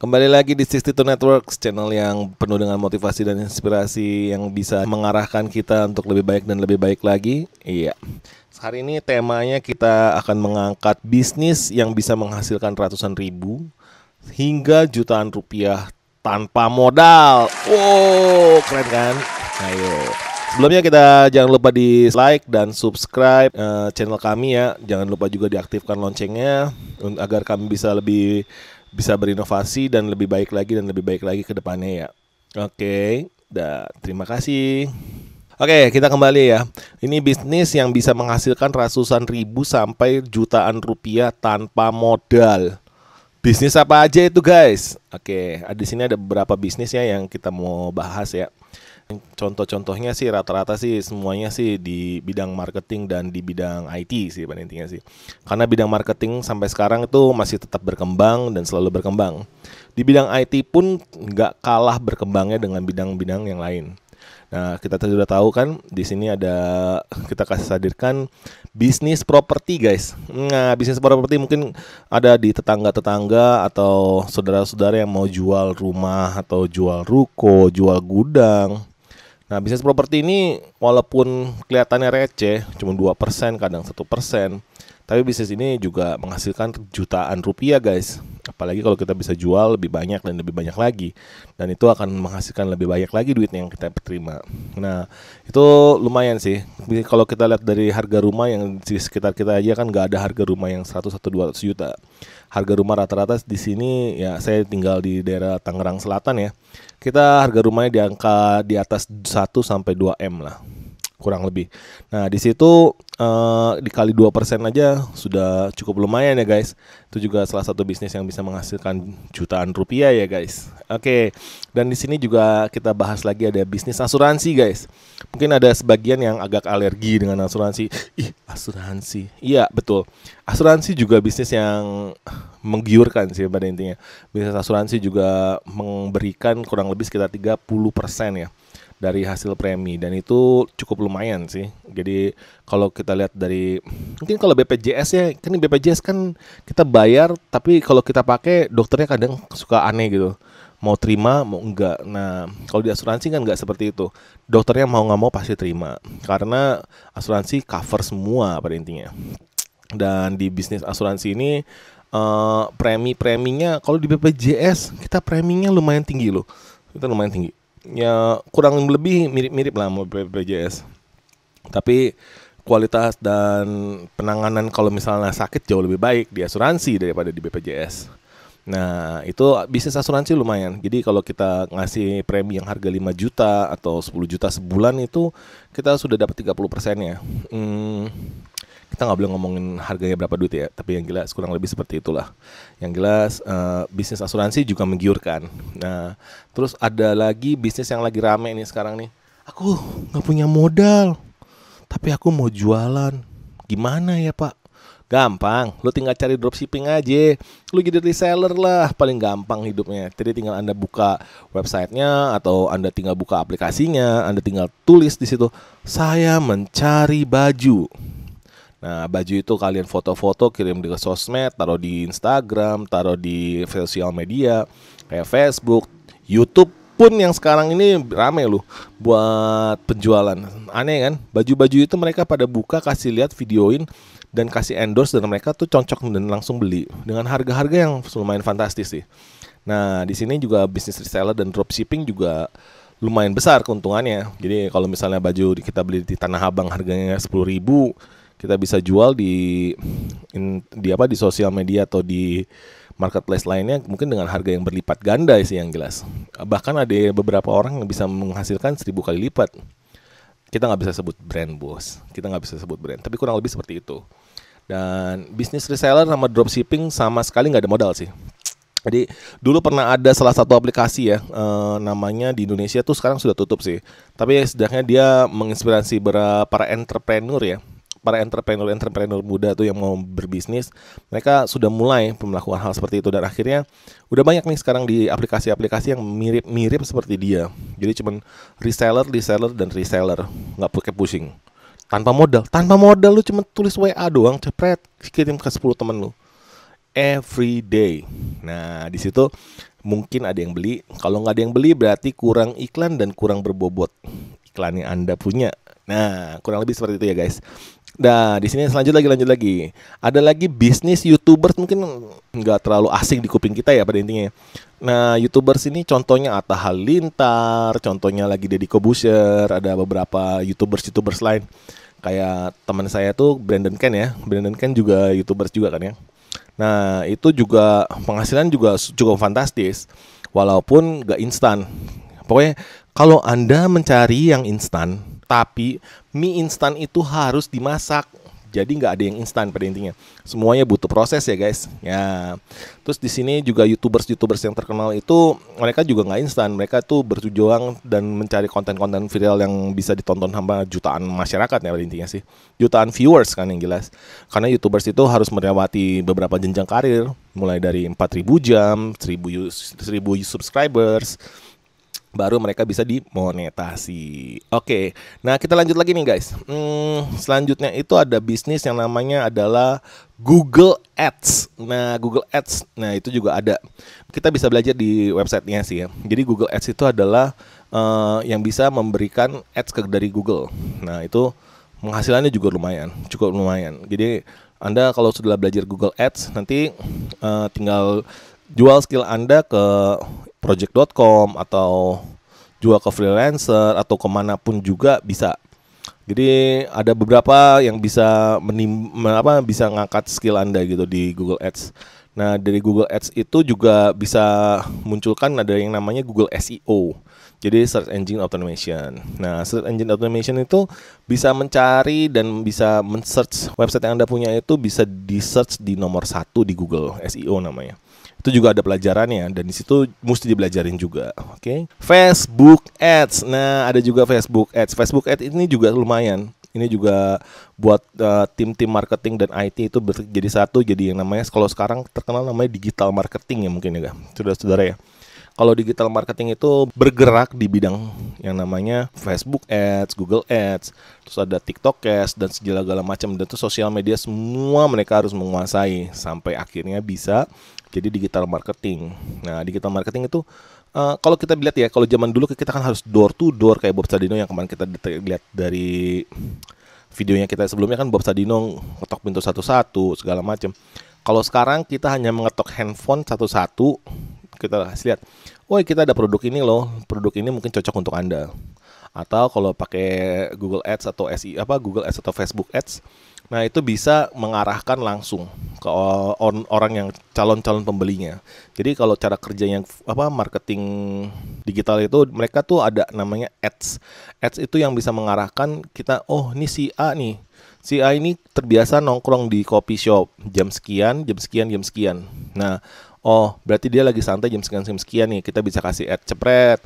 Kembali lagi di 62 Networks, channel yang penuh dengan motivasi dan inspirasi yang bisa mengarahkan kita untuk lebih baik dan lebih baik lagi. Iya. Hari ini temanya kita akan mengangkat bisnis yang bisa menghasilkan ratusan ribu hingga jutaan rupiah tanpa modal. Wow, keren kan? Ayo. Sebelumnya kita jangan lupa di like dan subscribe channel kami ya. Jangan lupa juga diaktifkan loncengnya agar kami bisa berinovasi dan lebih baik lagi ke depannya ya. Oke, terima kasih. Oke, kita kembali ya. Ini bisnis yang bisa menghasilkan ratusan ribu sampai jutaan rupiah tanpa modal. Bisnis apa aja itu, guys? Oke, di sini ada beberapa bisnis ya yang kita mau bahas ya. Contoh-contohnya sih rata-rata sih semuanya sih di bidang marketing dan di bidang IT sih pada intinya sih. Karena bidang marketing sampai sekarang itu masih tetap berkembang dan selalu berkembang. Di bidang IT pun nggak kalah berkembangnya dengan bidang-bidang yang lain. Nah, kita sudah tahu kan di sini kita kasih hadirkan bisnis properti, guys. Nah, bisnis properti mungkin ada di tetangga-tetangga atau saudara-saudara yang mau jual rumah atau jual ruko, jual gudang. Nah, bisnis properti ini walaupun kelihatannya receh, cuma 2%, kadang 1%, tapi bisnis ini juga menghasilkan jutaan rupiah, guys. Apalagi kalau kita bisa jual lebih banyak dan lebih banyak lagi. Dan itu akan menghasilkan lebih banyak lagi duitnya yang kita terima. Nah, itu lumayan sih. Kalau kita lihat dari harga rumah yang di sekitar kita aja kan nggak ada harga rumah yang 100 atau 200 juta. Harga rumah rata-rata di sini ya, saya tinggal di daerah Tangerang Selatan ya. Kita harga rumahnya di angka di atas 1 sampai 2 M lah, kurang lebih. Nah, di situ dikali 2% aja sudah cukup lumayan ya, guys. Itu juga salah satu bisnis yang bisa menghasilkan jutaan rupiah ya, guys. Oke. Dan di sini juga kita bahas lagi ada bisnis asuransi, guys. Mungkin ada sebagian yang agak alergi dengan asuransi. Asuransi. Iya, betul. Asuransi juga bisnis yang menggiurkan sih pada intinya. Bisnis asuransi juga memberikan kurang lebih sekitar 30% ya dari hasil premi, dan itu cukup lumayan sih. Jadi kalau kita lihat dari mungkin kalau BPJS ya, kan BPJS kan kita bayar, tapi kalau kita pakai dokternya kadang suka aneh gitu, mau terima mau enggak. Nah, kalau di asuransi kan enggak seperti itu, dokternya mau nggak mau pasti terima karena asuransi cover semua pada intinya. Dan di bisnis asuransi ini premi-preminya kalau di BPJS kita preminya lumayan tinggi loh, itu lumayan tinggi. Ya kurang lebih mirip-mirip lah sama BPJS. Tapi kualitas dan penanganan kalau misalnya sakit jauh lebih baik di asuransi daripada di BPJS. Nah, itu bisnis asuransi lumayan. Jadi kalau kita ngasih premi yang harga 5 juta atau 10 juta sebulan itu kita sudah dapat 30%-nya. Kita nggak boleh ngomongin harganya berapa duit ya, tapi yang jelas kurang lebih seperti itulah. Yang jelas bisnis asuransi juga menggiurkan. Nah, terus ada lagi bisnis yang lagi rame nih sekarang nih. Aku nggak punya modal, tapi aku mau jualan. Gimana ya, Pak? Gampang, lu tinggal cari dropshipping aja. Lu jadi reseller lah, paling gampang hidupnya. Jadi tinggal Anda buka websitenya atau Anda tinggal buka aplikasinya, Anda tinggal tulis di situ, saya mencari baju. Nah, baju itu kalian foto-foto, kirim di sosmed, taruh di Instagram, taruh di sosial media kayak Facebook, YouTube pun yang sekarang ini rame loh buat penjualan. Aneh kan? Baju-baju itu mereka pada buka, kasih lihat, videoin, dan kasih endorse, dan mereka tuh cocok dan langsung beli dengan harga-harga yang lumayan fantastis sih. Nah, di sini juga bisnis reseller dan dropshipping juga lumayan besar keuntungannya. Jadi kalau misalnya baju kita beli di Tanah Abang harganya 10.000, kita bisa jual di sosial media atau di marketplace lainnya mungkin dengan harga yang berlipat ganda sih yang jelas. Bahkan ada beberapa orang yang bisa menghasilkan 1000 kali lipat. Kita nggak bisa sebut brand, bos. Kita nggak bisa sebut brand, tapi kurang lebih seperti itu. Dan bisnis reseller sama dropshipping sama sekali nggak ada modal sih. Jadi dulu pernah ada salah satu aplikasi ya, namanya di Indonesia tuh sekarang sudah tutup sih. Tapi setidaknya dia menginspirasi para entrepreneur ya. Para entrepreneur muda tuh yang mau berbisnis, mereka sudah mulai melakukan hal seperti itu, dan akhirnya udah banyak nih sekarang di aplikasi-aplikasi yang mirip-mirip seperti dia. Jadi cuman reseller, nggak pakai pushing, tanpa modal lu cuma tulis WA doang, cepret, kirim ke 10 temen lu. every day. Nah, di situ mungkin ada yang beli. Kalau nggak ada yang beli berarti kurang iklan dan kurang berbobot iklan yang Anda punya. Nah, kurang lebih seperti itu ya guys. Nah, di sini lanjut lagi. Ada lagi bisnis YouTubers, mungkin nggak terlalu asing di kuping kita ya pada intinya. Nah, YouTubers ini contohnya Atta Halilintar, contohnya lagi Deddy Corbuzier, ada beberapa YouTubers lain. Kayak teman saya tuh Brandon Ken ya. Brandon Ken juga YouTubers juga kan ya. Nah, itu juga penghasilan juga cukup fantastis, walaupun nggak instan. Pokoknya kalau Anda mencari yang instan, tapi mie instan itu harus dimasak. Jadi nggak ada yang instan pada intinya. Semuanya butuh proses ya guys. Ya. Terus di sini juga YouTubers yang terkenal itu mereka juga nggak instan. Mereka tuh berjuang dan mencari konten-konten viral yang bisa ditonton sama jutaan masyarakat ya pada intinya sih. Jutaan viewers kan yang jelas. Karena YouTubers itu harus melewati beberapa jenjang karir, mulai dari 4.000 jam, 1.000 subscribers, baru mereka bisa dimonetasi. Oke, nah kita lanjut lagi nih guys. Selanjutnya itu ada bisnis yang namanya adalah Google Ads. Nah, Google Ads, nah itu juga ada. Kita bisa belajar di websitenya sih ya. Jadi Google Ads itu adalah yang bisa memberikan ads dari Google. Nah, itu penghasilannya juga lumayan, cukup lumayan. Jadi Anda kalau sudah belajar Google Ads, nanti tinggal jual skill Anda ke project.com atau jual ke freelancer atau kemanapun juga bisa. Jadi ada beberapa yang bisa bisa ngangkat skill Anda gitu di Google Ads. Nah, dari Google Ads itu juga bisa munculkan ada yang namanya Google SEO. Jadi Search Engine Automation. Nah, Search Engine Automation itu bisa mencari dan bisa men-search website yang Anda punya itu bisa di-search di nomor 1 di Google, SEO namanya. Itu juga ada pelajarannya dan di situ mesti dipelajarin juga. Oke. Facebook Ads. Nah, ada juga Facebook Ads. Facebook Ads ini juga lumayan. Ini juga buat tim-tim marketing dan IT itu jadi satu. Jadi yang namanya kalau sekarang terkenal namanya digital marketing ya mungkin ya, saudara-saudara ya. Kalau digital marketing itu bergerak di bidang yang namanya Facebook Ads, Google Ads, terus ada TikTok Ads dan segala macam, dan itu sosial media semua mereka harus menguasai sampai akhirnya bisa jadi digital marketing. Nah, digital marketing itu kalau kita lihat ya, kalau zaman dulu kita kan harus door to door kayak Bob Sadino yang kemarin kita lihat dari videonya kita sebelumnya kan, Bob Sadino ngetok pintu satu-satu segala macam. Kalau sekarang kita hanya mengetok handphone satu-satu, kita lihat, oh kita ada produk ini loh, produk ini mungkin cocok untuk Anda. Atau kalau pakai Google Ads atau Google Ads atau Facebook Ads, nah itu bisa mengarahkan langsung ke orang yang calon pembelinya. Jadi kalau cara kerja yang marketing digital itu mereka tuh ada namanya ads. Ads itu yang bisa mengarahkan kita, oh ini si A nih. Si A ini terbiasa nongkrong di coffee shop jam sekian. Nah, oh berarti dia lagi santai jam sekian nih. Kita bisa kasih ad cepret.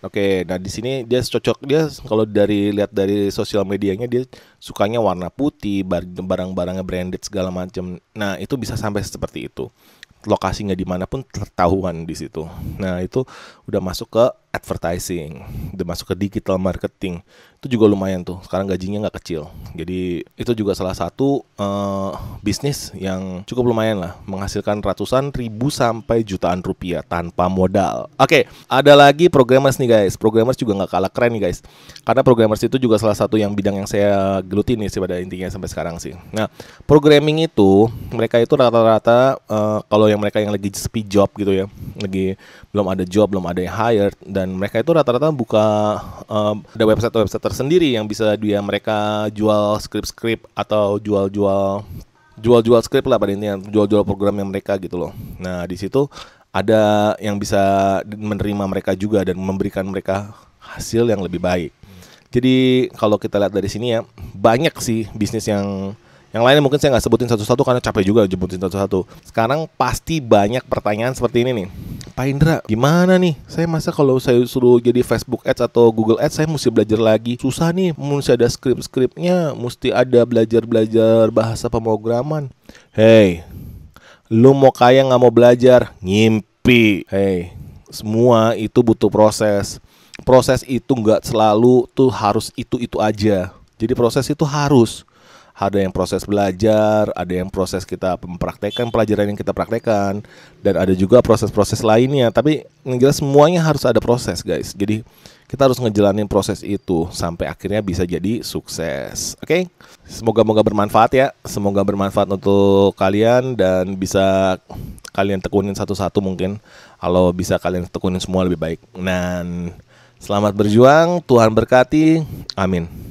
Oke, nah di sini dia cocok, dia kalau lihat dari sosial medianya dia sukanya warna putih, barang-barangnya branded segala macam. Nah itu bisa sampai seperti itu. Lokasinya dimanapun tertahuan di situ. Nah itu udah masuk ke advertising, udah masuk ke digital marketing. Itu juga lumayan tuh. Sekarang gajinya nggak kecil. Jadi itu juga salah satu bisnis yang cukup lumayan lah, menghasilkan ratusan ribu sampai jutaan rupiah tanpa modal. Oke, ada lagi programmers nih guys. Programmers juga nggak kalah keren nih guys. Karena programmers itu juga salah satu yang bidang yang saya geluti nih sih pada intinya sampai sekarang sih. Nah, programming itu mereka itu rata-rata kalau yang mereka yang lagi sepi job gitu ya, lagi belum ada job, belum ada yang hired, dan mereka itu rata-rata buka ada website tersendiri yang bisa mereka jual skrip atau jual skrip lah pada intinya, jual program yang mereka gitu loh. Nah di situ ada yang bisa menerima mereka juga dan memberikan mereka hasil yang lebih baik. Jadi kalau kita lihat dari sini ya, banyak sih bisnis yang lainnya mungkin saya nggak sebutin satu-satu karena capek juga sebutin satu-satu. Sekarang pasti banyak pertanyaan seperti ini nih, Pak Indra, gimana nih? Saya masa kalau saya suruh jadi Facebook Ads atau Google Ads, saya mesti belajar lagi. Susah nih, mesti ada skripnya, mesti ada belajar bahasa pemrograman. Hey, lu mau kaya nggak mau belajar? Ngimpi. Hey, semua itu butuh proses. Proses itu nggak selalu tuh harus itu aja. Jadi proses itu harus ada yang proses belajar, ada yang proses kita mempraktekkan pelajaran yang kita praktekkan, dan ada juga proses-proses lainnya. Tapi yang jelas semuanya harus ada proses, guys. Jadi kita harus ngejalanin proses itu sampai akhirnya bisa jadi sukses. Oke? Semoga bermanfaat ya. Semoga bermanfaat untuk kalian dan bisa kalian tekunin satu-satu mungkin. Kalau bisa kalian tekunin semua lebih baik. Dan selamat berjuang, Tuhan berkati. Amin.